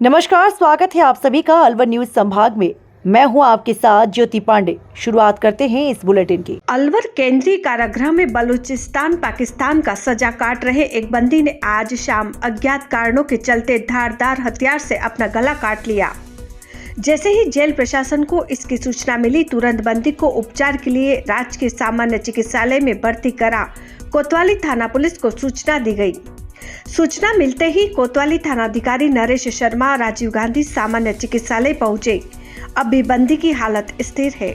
नमस्कार, स्वागत है आप सभी का अलवर न्यूज संभाग में। मैं हूं आपके साथ ज्योति पांडे। शुरुआत करते हैं इस बुलेटिन की। अलवर केंद्रीय कारागृह में बलूचिस्तान पाकिस्तान का सजा काट रहे एक बंदी ने आज शाम अज्ञात कारणों के चलते धारदार हथियार से अपना गला काट लिया। जैसे ही जेल प्रशासन को इसकी सूचना मिली, तुरंत बंदी को उपचार के लिए राजकीय सामान्य चिकित्सालय में भर्ती करा कोतवाली थाना पुलिस को सूचना दी गई। सूचना मिलते ही कोतवाली थानाधिकारी नरेश शर्मा राजीव गांधी सामान्य चिकित्सालय पहुंचे। अब भी बंदी की हालत स्थिर है।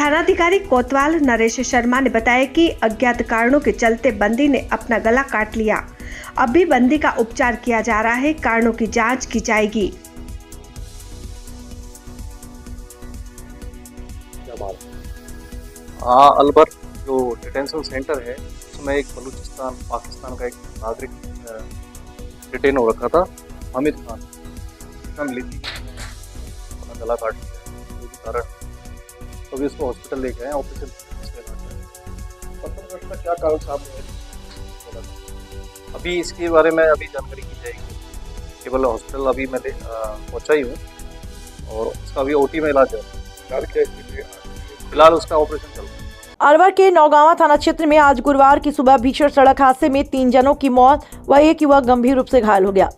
थानाधिकारी कोतवाल नरेश शर्मा ने बताया कि अज्ञात कारणों के चलते बंदी ने अपना गला काट लिया। अब भी बंदी का उपचार किया जा रहा है, कारणों की जांच की जाएगी। अलवर जो डिटेंशन सेंटर है उसमें एक बलूचिस्तान पाकिस्तान का एक नागरिक डिटेन हो रखा था, हामिद खान। सूचना मिली थी अपना गला काट लिया जो कारण, तो अभी उसको हॉस्पिटल लेके आए। ऑपरेशन का क्या कारण सामने है अभी इसके बारे में अभी जानकारी की जाएगी। केवल हॉस्पिटल अभी मैं पहुंचा ही हूँ और उसका अभी ओटी में इलाज है। फिलहाल उसका ऑपरेशन चल रहा है। अलवर के नौगावा थाना क्षेत्र में आज गुरुवार की सुबह भीषण सड़क हादसे में 3 जनों की मौत व एक युवक गंभीर रूप से घायल हो गया।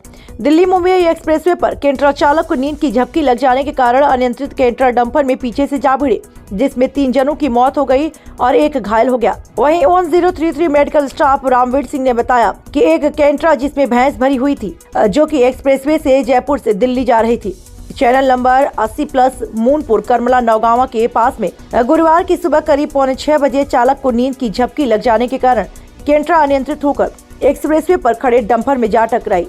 दिल्ली मुंबई एक्सप्रेसवे पर कैंटर चालक को नींद की झपकी लग जाने के कारण अनियंत्रित कैंटर डंपर में पीछे से जा भिड़े, जिसमें 3 जनों की मौत हो गई और एक घायल हो गया। वहीं 1033 मेडिकल स्टाफ रामवीर सिंह ने बताया कि एक कैंटर जिसमें भैंस भरी हुई थी, जो की एक्सप्रेसवे से जयपुर से दिल्ली जा रही थी, चैनल नंबर 80+ मूनपुर करमला नौगावा के पास में गुरुवार की सुबह करीब 5:45 बजे चालक को नींद की झपकी लग जाने के कारण कैंटर अनियंत्रित होकर एक्सप्रेसवे पर खड़े डंपर में जा टकराई,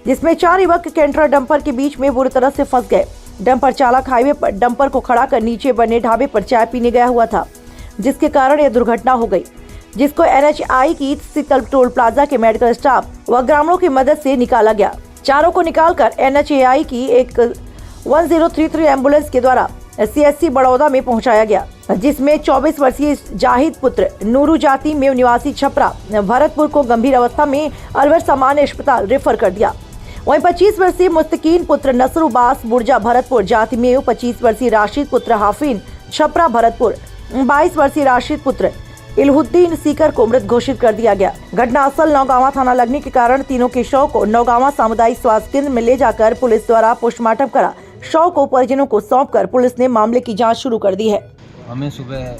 जिसमें 4 युवक कैंटर डंपर के बीच में बुरी तरह से फंस गए। डंपर चालक हाईवे पर डंपर को खड़ा कर नीचे बने ढाबे पर चाय पीने गया हुआ था, जिसके कारण यह दुर्घटना हो गई, जिसको NHI की शीतल टोल प्लाजा के मेडिकल स्टाफ व ग्रामीणों की मदद से निकाला गया। चारों को निकालकर NHAI की एक 1033 एम्बुलेंस के द्वारा CSC बड़ौदा में पहुंचाया गया, जिसमें 24 वर्षीय जाहिद पुत्र नूरू जाति में निवासी छपरा भरतपुर को गंभीर अवस्था में अलवर सामान्य अस्पताल रेफर कर दिया। वहीं 25 वर्षीय मुस्तकीन पुत्र नसरुबास बुर्जा भरतपुर जाति में, 25 वर्षीय राशिद पुत्र हाफिन छपरा भरतपुर, 22 वर्षीय राशिद पुत्र इलहुद्दीन सीकर को मृत घोषित कर दिया गया। घटना स्थल नौगावा थाना लगने के कारण तीनों के शव को नौगावा सामुदायिक स्वास्थ्य केंद्र में ले जाकर पुलिस द्वारा पोस्टमार्टम करा शव को परिजनों को सौंपकर पुलिस ने मामले की जांच शुरू कर दी है। हमें सुबह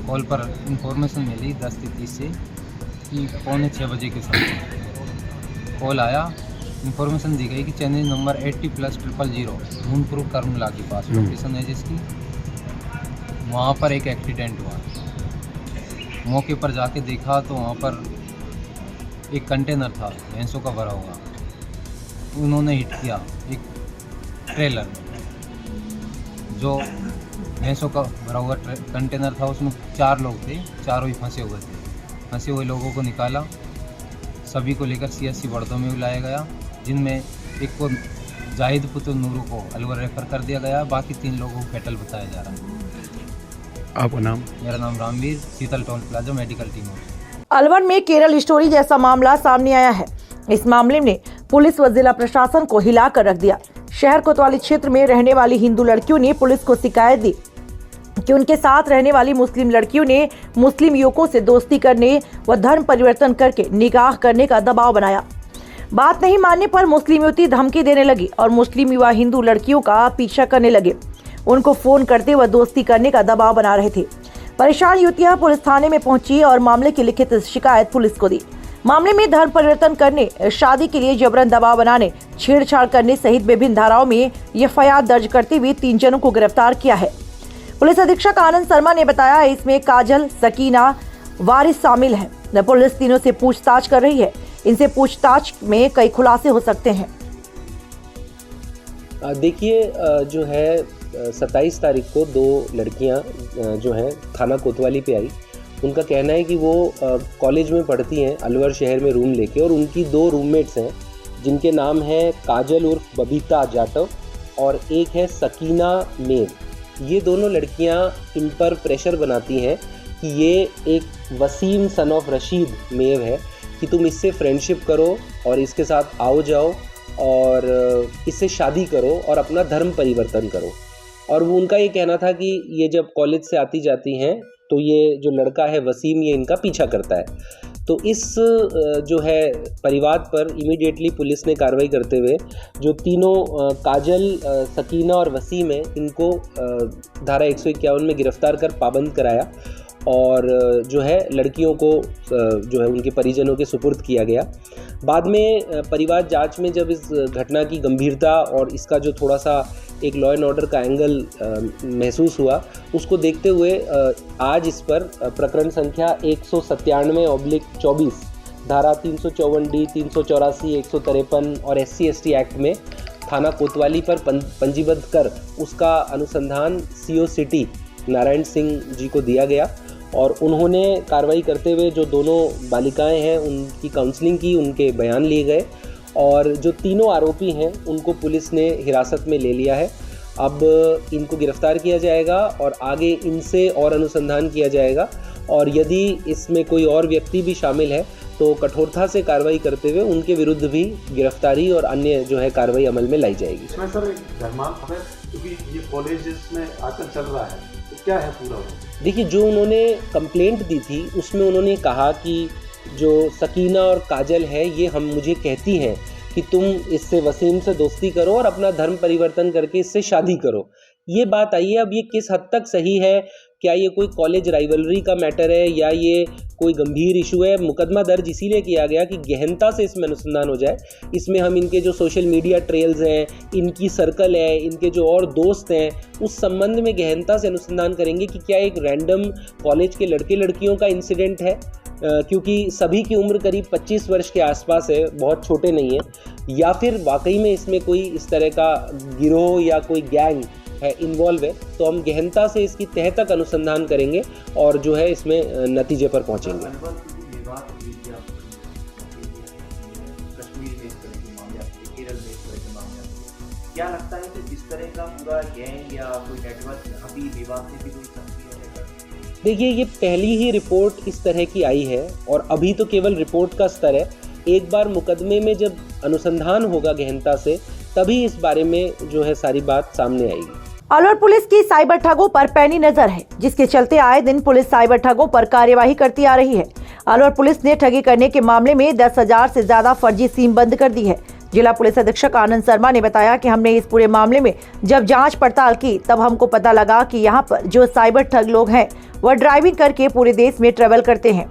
कॉल पर इंफॉर्मेशन मिली 10:30 से कि 5:45 बजे के समय कॉल आया। इंफॉर्मेशन दी गई कि चैनल नंबर 80+000 मूनपुर करमला के पास लोकेशन है जिसकी, वहाँ पर एक एक्सीडेंट हुआ। मौके पर जाके देखा तो वहाँ पर एक कंटेनर था भैंसों का भरा हुआ, उन्होंने हिट किया एक ट्रेलर में। जो भैंसों का भरा हुआ कंटेनर था उसमें 4 लोग थे, चारों ही फंसे हुए थे। फंसे हुए लोगों को निकाला, सभी को लेकर CSC बड़ौदा में बुलाया गया, जिनमें एक को जाहिद पुत्र नूरू को अलवर रेफर कर दिया गया। बाकी 3 लोगों को फैटल बताया जा रहा है। आपका नाम? मेरा नाम Ramveer, Sheetal toll plaza medical team. Alwar में केरल स्टोरी जैसा मामला सामने आया है। इस मामले में पुलिस व जिला प्रशासन को हिला कर रख दिया। शहर कोतवाली क्षेत्र में रहने वाली हिंदू लड़कियों ने पुलिस को शिकायत दी कि उनके साथ रहने वाली मुस्लिम लड़कियों ने मुस्लिम युवकों से दोस्ती करने व धर्म परिवर्तन करके निकाह करने का दबाव बनाया। बात नहीं मानने पर मुस्लिम युवती धमकी देने लगी और मुस्लिम युवा हिंदू लड़कियों का पीछा करने लगे। उनको फोन करते व दोस्ती करने का दबाव बना रहे थे। परेशान युवतियां पुलिस थाने में पहुंची और मामले की लिखित शिकायत पुलिस को दी। मामले में धर्म परिवर्तन करने, शादी के लिए जबरन दबाव बनाने, छेड़छाड़ करने सहित विभिन्न धाराओं में FIR दर्ज करते हुए 3 जनों को गिरफ्तार किया है। पुलिस अधीक्षक आनंद शर्मा ने बताया इसमें काजल, सकीना, वारिस शामिल है। पुलिस तीनों से पूछताछ कर रही है। इनसे पूछताछ में कई खुलासे हो सकते हैं। देखिए, जो है 27 तारीख को 2 लड़कियां जो हैं थाना कोतवाली पे आई। उनका कहना है कि वो कॉलेज में पढ़ती हैं अलवर शहर में रूम लेके, और उनकी 2 रूममेट्स हैं जिनके नाम हैं काजल उर्फ बबीता जाटव और एक है सकीना मेव। ये दोनों लड़कियां इन पर प्रेशर बनाती हैं कि ये एक वसीम सन ऑफ रशीद मेव है कि तुम इससे फ्रेंडशिप करो और इसके साथ आओ जाओ और इससे शादी करो और अपना धर्म परिवर्तन करो। और वो उनका ये कहना था कि ये जब कॉलेज से आती जाती हैं तो ये जो लड़का है वसीम, ये इनका पीछा करता है। तो इस जो है परिवार पर इमीडिएटली पुलिस ने कार्रवाई करते हुए जो तीनों काजल, सकीना और वसीम है, इनको धारा 151 में गिरफ्तार कर पाबंद कराया और जो है लड़कियों को जो है उनके परिजनों के सुपुर्द किया गया। बाद में परिवार जांच में जब इस घटना की गंभीरता और इसका जो थोड़ा सा एक लॉ एंड ऑर्डर का एंगल महसूस हुआ, उसको देखते हुए आज इस पर प्रकरण संख्या 197/24 धारा 354D, 384, 153 और SC/ST एक्ट में थाना कोतवाली पर पंजीबद्ध कर उसका अनुसंधान CO सिटी नारायण सिंह जी को दिया गया और उन्होंने कार्रवाई करते हुए जो दोनों बालिकाएं हैं उनकी काउंसलिंग की, उनके बयान लिए गए और जो तीनों आरोपी हैं उनको पुलिस ने हिरासत में ले लिया है। अब इनको गिरफ्तार किया जाएगा और आगे इनसे और अनुसंधान किया जाएगा और यदि इसमें कोई और व्यक्ति भी शामिल है तो कठोरता से कार्रवाई करते हुए उनके विरुद्ध भी गिरफ्तारी और अन्य जो है कार्रवाई अमल में लाई जाएगी। इसमें सर एक धर्मांतर है, क्योंकि ये कॉलेज जिसमें आजकल चल रहा है, तो क्या है पूरा? देखिए, जो उन्होंने कंप्लेंट दी थी उसमें उन्होंने कहा कि जो सकीना और काजल है ये मुझे कहती हैं कि तुम इससे वसीम से दोस्ती करो और अपना धर्म परिवर्तन करके इससे शादी करो। ये बात आई है। अब ये किस हद तक सही है, क्या ये कोई कॉलेज राइवलरी का मैटर है या ये कोई गंभीर इशू है? मुकदमा दर्ज इसीलिए किया गया कि गहनता से इसमें अनुसंधान हो जाए। इसमें हम इनके जो सोशल मीडिया ट्रेल्स हैं, इनकी सर्कल है, इनके जो और दोस्त हैं, उस संबंध में गहनता से अनुसंधान करेंगे कि क्या एक रैंडम कॉलेज के लड़के लड़कियों का इंसिडेंट है, क्योंकि सभी की उम्र करीब 25 वर्ष के आसपास है, बहुत छोटे नहीं है, या फिर वाकई में इसमें कोई इस तरह का गिरोह या कोई गैंग है इन्वॉल्व है। तो हम गहनता से इसकी तह तक अनुसंधान करेंगे और जो है इसमें नतीजे पर पहुंचेंगे। क्या लगता है कि इस तरह का पूरा गैंग या कोई नेटवर्क अभी विवाद में भी कोई सक्रिय है? देखिए, ये पहली ही रिपोर्ट इस तरह की आई है और अभी तो केवल रिपोर्ट का स्तर है। एक बार मुकदमे में जब अनुसंधान होगा गहनता से, तभी इस बारे में जो है सारी बात सामने आएगी। अलवर पुलिस की साइबर ठगों पर पैनी नजर है, जिसके चलते आए दिन पुलिस साइबर ठगों पर कार्यवाही करती आ रही है। अलवर पुलिस ने ठगी करने के मामले में 10,000 से ज्यादा फर्जी सिम बंद कर दी है। जिला पुलिस अधीक्षक आनंद शर्मा ने बताया कि हमने इस पूरे मामले में जब जांच पड़ताल की तब हमको पता लगा कि यहाँ पर जो साइबर ठग लोग हैं वह ड्राइविंग करके पूरे देश में ट्रेवल करते हैं।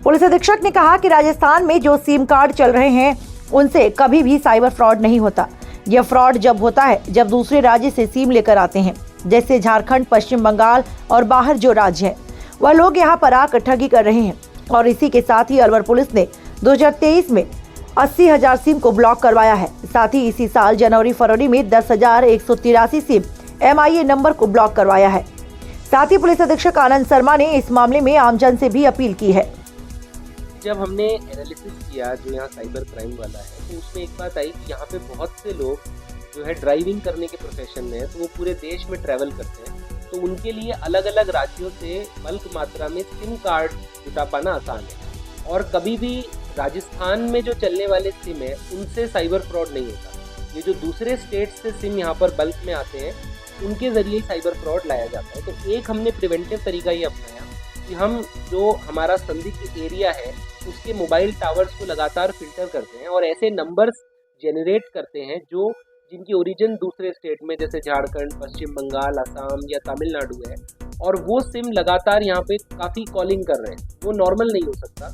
पुलिस अधीक्षक ने कहा कि राजस्थान में जो सिम कार्ड चल रहे हैं उनसे कभी भी साइबर फ्रॉड नहीं होता। यह फ्रॉड जब होता है जब दूसरे राज्य से सिम लेकर आते हैं, जैसे झारखंड, पश्चिम बंगाल और बाहर जो राज्य है वह लोग यहाँ पर आकर ठगी कर रहे हैं। और इसी के साथ ही अलवर पुलिस ने 2023 में 80,000 सिम को ब्लॉक करवाया है। साथ ही इसी साल जनवरी फरवरी में 10,183 सिम MIA नंबर को ब्लॉक करवाया है। साथ ही पुलिस अधीक्षक आनंद शर्मा ने इस मामले में आमजन से भी अपील की है। जब हमने एनालिसिस किया जो यहाँ साइबर क्राइम वाला है, तो उसमें एक बात आई कि यहाँ पे बहुत से लोग जो है ड्राइविंग करने के प्रोफेशन में है, तो वो पूरे देश में ट्रैवल करते हैं, तो उनके लिए अलग अलग राज्यों से बल्क मात्रा में सिम कार्ड जुटा पाना आसान है। और कभी भी राजस्थान में जो चलने वाले सिम है उनसे साइबर फ्रॉड नहीं होता। ये जो दूसरे स्टेट से सिम यहाँ पर बल्क में आते हैं उनके जरिए साइबर फ्रॉड लाया जाता है। तो एक हमने प्रिवेंटिव तरीका ये अपनाया कि हम जो हमारा संदिग्ध एरिया है उसके मोबाइल टावर्स को लगातार फिल्टर करते हैं और ऐसे नंबर्स जनरेट करते हैं जो जिनकी ओरिजिन दूसरे स्टेट में जैसे झारखंड, पश्चिम बंगाल, असम या तमिलनाडु है, और वो सिम लगातार यहाँ पे काफ़ी कॉलिंग कर रहे हैं, वो नॉर्मल नहीं हो सकता।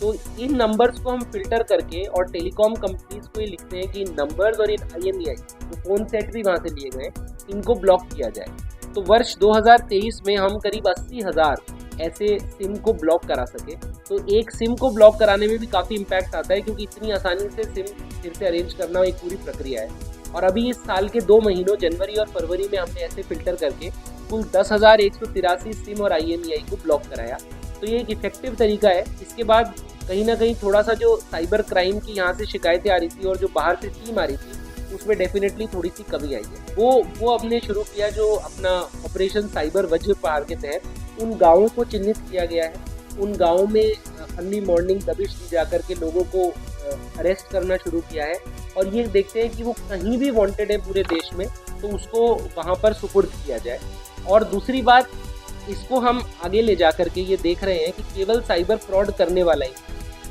तो इन नंबर्स को हम फिल्टर करके और टेलीकॉम कंपनीज को ये लिखते हैं कि इन नंबर्स और इन IMEI जो फ़ोन सेट भी वहाँ से लिए गए इनको ब्लॉक किया जाए। तो वर्ष 2023 में हम करीब 80,000 ऐसे सिम को ब्लॉक करा सके। तो एक सिम को ब्लॉक कराने में भी काफ़ी इम्पैक्ट आता है, क्योंकि इतनी आसानी से सिम फिर से अरेंज करना एक पूरी प्रक्रिया है। और अभी इस साल के 2 महीनों जनवरी और फरवरी में हमने ऐसे फिल्टर करके कुल 10,183 सिम और IMEI को ब्लॉक कराया। तो ये एक इफेक्टिव तरीका है। इसके बाद कहीं ना कहीं थोड़ा सा जो साइबर क्राइम की यहाँ से शिकायतें आ रही थी और जो बाहर से टीम आ रही थी उसमें डेफिनेटली थोड़ी सी कमी आई है। वो हमने शुरू किया जो अपना ऑपरेशन साइबर वज्र पहाड़ के तहत उन गाँवों को चिन्हित किया गया है। उन गाँवों में अर्ली मॉर्निंग दबिश दी जाकर के लोगों को अरेस्ट करना शुरू किया है और ये देखते हैं कि वो कहीं भी वांटेड है पूरे देश में तो उसको वहाँ पर सुपुर्द किया जाए। और दूसरी बात, इसको हम आगे ले जा करके ये देख रहे हैं कि केवल साइबर फ्रॉड करने वाला ही,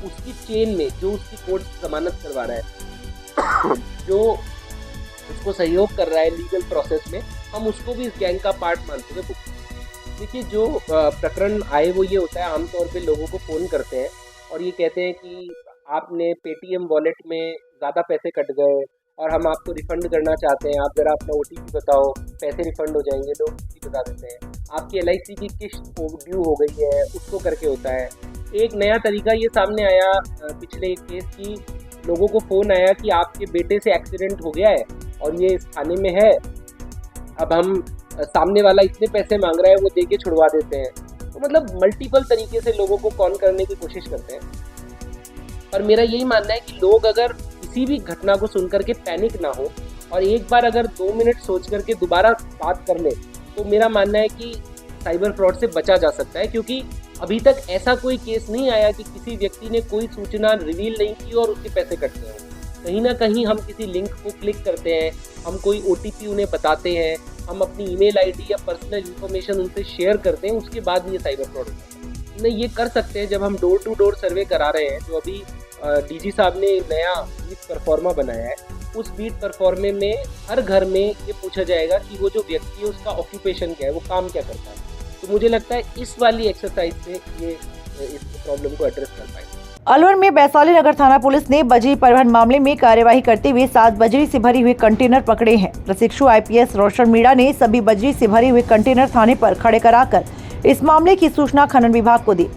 उसकी चेन में जो उसकी कोर्ट जमानत करवा रहा है, जो उसको सहयोग कर रहा है लीगल प्रोसेस में, हम उसको भी इस गैंग का पार्ट मानते हुए बुक। देखिए, जो प्रकरण आए वो ये होता है, आमतौर पे लोगों को फ़ोन करते हैं और ये कहते हैं कि आपने पेटीएम वॉलेट में ज़्यादा पैसे कट गए और हम आपको रिफ़ंड करना चाहते हैं, आप ज़रा अपना OTP बताओ, पैसे रिफ़ंड हो जाएंगे। लोग OTP बता देते हैं। आपकी LIC की किस्त ओवरड्यू हो गई है, उसको करके होता है। एक नया तरीका ये सामने आया पिछले एक केस की, लोगों को फ़ोन आया कि आपके बेटे से एक्सीडेंट हो गया है और ये इस थाने में है, अब हम सामने वाला इतने पैसे मांग रहा है, वो दे के छुड़वा देते हैं। तो मतलब मल्टीपल तरीके से लोगों को कॉन करने की कोशिश करते हैं। पर मेरा यही मानना है कि लोग अगर किसी भी घटना को सुन करके पैनिक ना हो और एक बार अगर 2 मिनट सोच करके दोबारा बात कर ले, तो मेरा मानना है कि साइबर फ्रॉड से बचा जा सकता है। क्योंकि अभी तक ऐसा कोई केस नहीं आया कि किसी व्यक्ति ने कोई सूचना रिवील नहीं की और उसके पैसे कटते हैं। कहीं ना कहीं हम किसी लिंक को क्लिक करते हैं, हम कोई OTP उन्हें बताते हैं, हम अपनी ईमेल ID या पर्सनल इन्फॉर्मेशन उनसे शेयर करते हैं, उसके बाद ये साइबर फ्रॉड होता है। नहीं, ये कर सकते हैं जब हम डोर टू डोर सर्वे करा रहे हैं, जो अभी DG साहब ने नया बीट परफॉर्मा बनाया है। उस बीट परफॉर्मे में हर घर में ये पूछा जाएगा कि वो जो व्यक्ति है उसका ऑक्यूपेशन क्या है, वो काम क्या करता है। तो मुझे लगता है इस वाली एक्सरसाइज से ये इस प्रॉब्लम को एड्रेस कर पाएंगे। अलवर में वैशाली नगर थाना पुलिस ने बजरी परिवहन मामले में कार्यवाही करते हुए 7 बजरी से भरी हुए कंटेनर पकड़े हैं। प्रशिक्षु IPS रोशन मीणा ने सभी बजरी से भरे हुए कंटेनर थाने पर खड़े कराकर इस मामले की सूचना खनन विभाग को दी।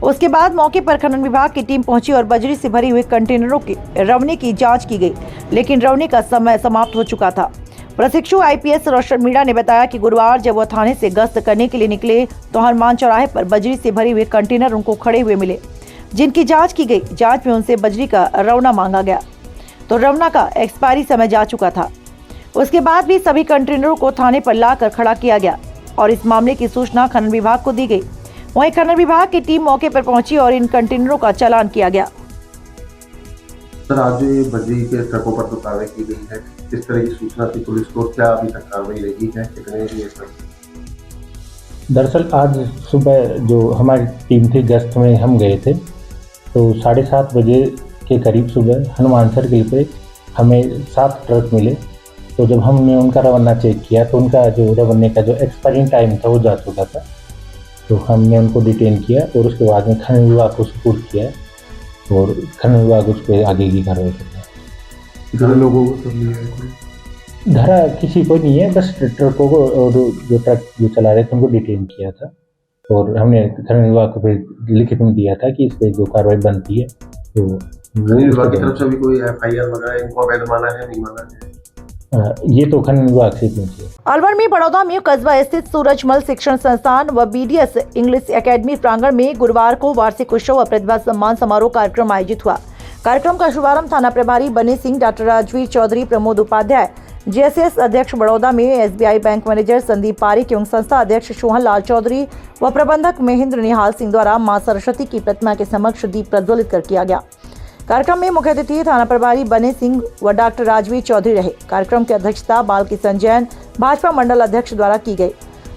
उसके बाद मौके पर खनन विभाग की टीम पहुंची और बजरी से भरी हुए कंटेनरों के रवने की जांच की गई, लेकिन रवने का समय समाप्त हो चुका था। प्रशिक्षु IPS रोशन मीणा ने बताया कि गुरुवार जब वह थाने से गश्त करने के लिए निकले तो हनुमान चौराहे पर बजरी से भरे हुए कंटेनर उनको खड़े हुए मिले, जिनकी जांच की गई। जांच में उनसे बजरी का रवना मांगा गया तो रवना का एक्सपायरी समय जा चुका था। उसके बाद भी सभी कंटेनरों को थाने पर लाकर खड़ा किया गया और इस मामले की सूचना खनन विभाग को दी गई। वहीं खनन विभाग की टीम मौके पर पहुंची और इन कंटेनरों का चालान किया गया। सर, आज जो ये बजरी के ट्रकों पर तो कार्रवाई की गई है, किस तरह की सूचना थी पुलिस को, क्या अभी तक कार्रवाई लगी है, कितने ये सर? दरअसल आज सुबह जो हमारी टीम थी गश्त में हम गए थे, तो 7:30 बजे के करीब सुबह हनुमान सर्किल पे हमें 7 ट्रक मिले। तो जब हमने उनका रवाना चेक किया तो उनका जो रवाने का जो एक्सपायरिंग टाइम था वो जा चुका था। तो हमने उनको डिटेन किया और उसके बाद में खनन विभाग को सुपुर्द किया और खनन विभाग उस पर आगे की कार्रवाई करता है। कितने लोगों को कर लिया है? धरा किसी को नहीं है, बस ट्रकों को और जो ट्रक जो चला रहे थे उनको डिटेन किया था और हमने खनन विभाग को फिर लिखित में दिया था कि इस पर जो कार्रवाई बनती है तो विभाग की तरफ से भी कोई FIR वगैरह इनको अवैध माना है, नहीं माना है? ये तो खनन विभाग से पूछिए। अलवर में बड़ौदा में कस्बा स्थित सूरजमल शिक्षण संस्थान व BDS इंग्लिश एकेडमी प्रांगण में गुरुवार को वार्षिक उत्सव व प्रतिभा सम्मान समारोह कार्यक्रम आयोजित हुआ। कार्यक्रम का शुभारंभ थाना प्रभारी बने सिंह, डॉक्टर राजवीर चौधरी, प्रमोद उपाध्याय, JSS अध्यक्ष बड़ौदा में SBI bank manager Sandeep Pareek एवं संस्था अध्यक्ष सोहन लाल चौधरी व प्रबंधक महेंद्र निहाल सिंह द्वारा मां सरस्वती की प्रतिमा के समक्ष दीप प्रज्वलित कर किया गया। कार्यक्रम में मुख्य अतिथि थाना प्रभारी बने सिंह व डॉक्टर राजवीर चौधरी रहे। कार्यक्रम की अध्यक्षता बाल किशन जैन, भाजपा मंडल अध्यक्ष द्वारा की गई।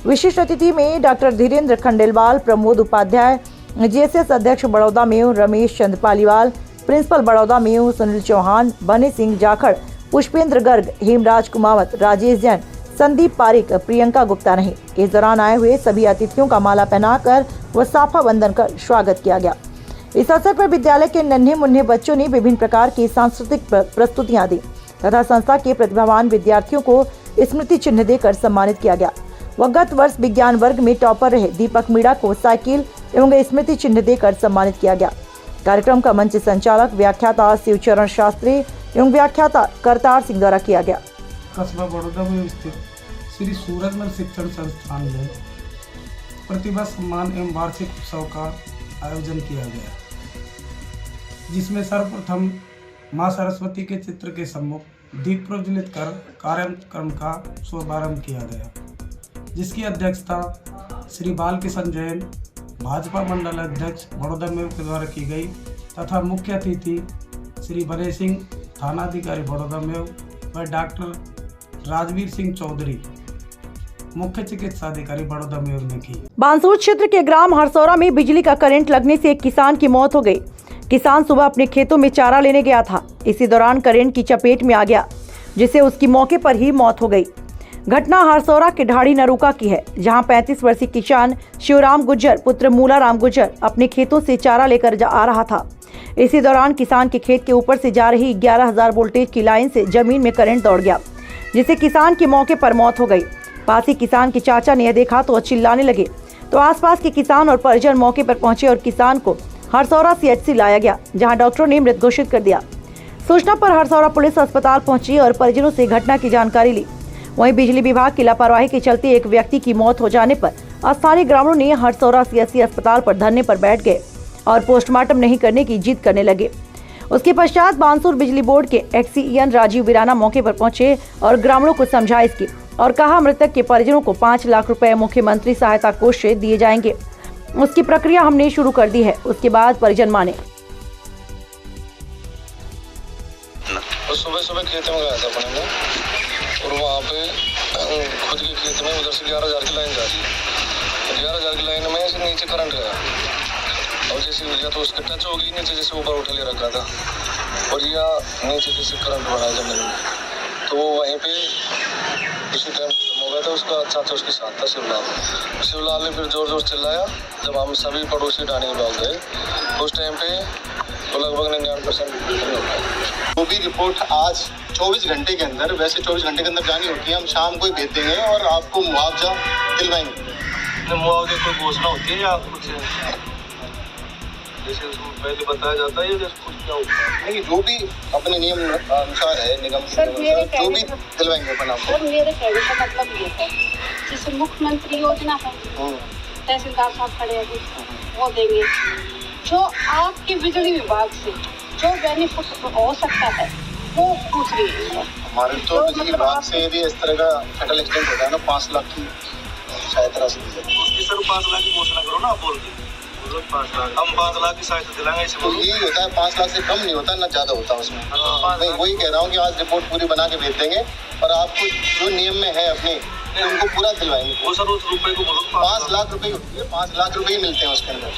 विशिष्ट अतिथि में डॉक्टर धीरेन्द्र खंडेलवाल, प्रमोद उपाध्याय, JSS अध्यक्ष बड़ौदा में रमेश चंद्र पालीवाल, प्रिंसिपल बड़ौदा में सुनील चौहान, बने सिंह जाखड़, पुष्पेंद्र गर्ग, हेमराज कुमावत, राजेश जैन, संदीप पारिक, प्रियंका गुप्ता रहे। इस दौरान आए हुए सभी अतिथियों का माला पहनाकर व साफा बंधन कर स्वागत किया गया। इस अवसर पर विद्यालय के नन्हे मुन्ने बच्चों ने विभिन्न प्रकार की सांस्कृतिक प्रस्तुतियां दी तथा संस्था के प्रतिभावान विद्यार्थियों को स्मृति चिन्ह देकर सम्मानित किया गया। वह गत वर्ष विज्ञान वर्ग में टॉपर रहे दीपक मीणा को साइकिल एवं स्मृति चिन्ह देकर सम्मानित किया गया। कार्यक्रम का मंच संचालक व्याख्याता शिवचरण शास्त्री एवं व्याख्याता करतार सिंह द्वारा किया गया। कस्बा बड़ौदा में स्थित श्री सूरजमल शिक्षण संस्थान में प्रतिभा सम्मान एवं वार्षिक उत्सव का आयोजन किया गया, जिसमें सर्वप्रथम मां सरस्वती के चित्र के सम्मुख दीप प्रज्वलित कर कार्यक्रम का शुभारंभ किया गया, जिसकी अध्यक्षता श्री बाल किशन जैन, भाजपा मंडल अध्यक्ष बड़ौदा में के द्वारा की गई तथा मुख्य अतिथि श्री बने सिंह थानाधिकारी बड़ौदा में व डॉक्टर राजवीर सिंह चौधरी मुख्य चिकित्सा अधिकारी बड़ौदा मेयर ने की। बांसुर क्षेत्र के ग्राम हरसौरा में बिजली का करंट लगने से एक किसान की मौत हो गई। किसान सुबह अपने खेतों में चारा लेने गया था। इसी दौरान करंट की चपेट में आ गया, जिससे उसकी मौके पर ही मौत हो गई। घटना हरसौरा के ढाड़ी नरूका की है, जहां 35 वर्षीय किसान शिवराम गुज्जर पुत्र मूला राम गुज्जर अपने खेतों से चारा लेकर आ रहा था। इसी दौरान किसान के खेत के ऊपर से जा रही 11,000 वोल्टेज की लाइन से जमीन में करंट दौड़ गया, जिससे किसान की मौके पर मौत हो गई। पास ही किसान के चाचा ने यह देखा तो चिल्लाने लगे, तो आसपास के किसान और परिजन मौके पर पहुंचे और किसान को हरसौरा CHC लाया गया, जहां डॉक्टरों ने मृत घोषित कर दिया। सूचना पर हरसौरा पुलिस अस्पताल पहुंची और परिजनों से घटना की जानकारी ली। वहीं बिजली विभाग की लापरवाही के चलते एक व्यक्ति की मौत हो जाने पर स्थानीय ग्रामीणों ने हरसौरा CHC अस्पताल पर धरने पर बैठ गए और पोस्टमार्टम नहीं करने की जिद करने लगे। उसके पश्चात बांसुर बिजली बोर्ड के XCEN राजीव वीराना मौके पर पहुंचे और ग्रामीणों को समझाइश की और कहा मृतक के परिजनों को 5 लाख रुपए मुख्यमंत्री सहायता कोष से दिए जाएंगे। उसकी प्रक्रिया हमने शुरू कर दी है, उसके बाद परिजन माने। तो सुबह खेत में गया था अपने और वहाँ पे खुद के खेत में उधर से 11,000 की लाइन जा रही है। 11,000 की लाइन में से नीचे करंट गया और जैसे गया तो उसके टच होगी नीचे, जैसे ऊपर उठा ले रखा था और या नीचे जैसे करंट बना जमीन में, तो वो वहीं पे उसी टाइम खत्म हो गया था। उसका चाचा उसके साथ था शिवलाल ने फिर जोर जोर चिल्लाया। जब हम सभी पड़ोसी डाने में भाग गए उस टाइम पे तो लगभग 99% वो भी रिपोर्ट आज 24 घंटे के अंदर, वैसे 24 घंटे के अंदर जानी होती है, हम शाम को ही भेज देंगे और आपको मुआवजा दिलवाएंगे। मुआवजे कोई घोषणा होती है या कुछ जैसे उसमें पहले बताया जाता है या जैसे कुछ क्या होता है? नहीं, जो भी अपने नियम अनुसार है निगम जो भी दिलवाएंगे अपन आपको। सर मेरे कहने का मतलब ये है, जैसे मुख्यमंत्री योजना है, तहसीलदार साहब खड़े हैं वो देंगे। जो आपके बिजली विभाग से जो बेनिफिट हो सकता है वो पूछ लीजिए। हमारे तो बिजली विभाग से यदि इस तरह का फेडरल एक्सटेंट होता है ना 5 लाख की सहायता राशि दी जाती है। उसकी सर 5 लाख की घोषणा करो ना आप बोल के, हम 5 लाख की सहायता दिलाएंगे। तो यही होता है, 5 लाख से कम नहीं होता ना ज्यादा होता है उसमें। मैं वही कह रहा हूँ कि आज रिपोर्ट पूरी बना के भेज देंगे और आपको जो नियम में है अपने उनको पूरा दिलवाएंगे। वो सर उस रुपए को 5 लाख रुपए होती है, 5 लाख रुपए ही मिलते हैं उसके अंदर।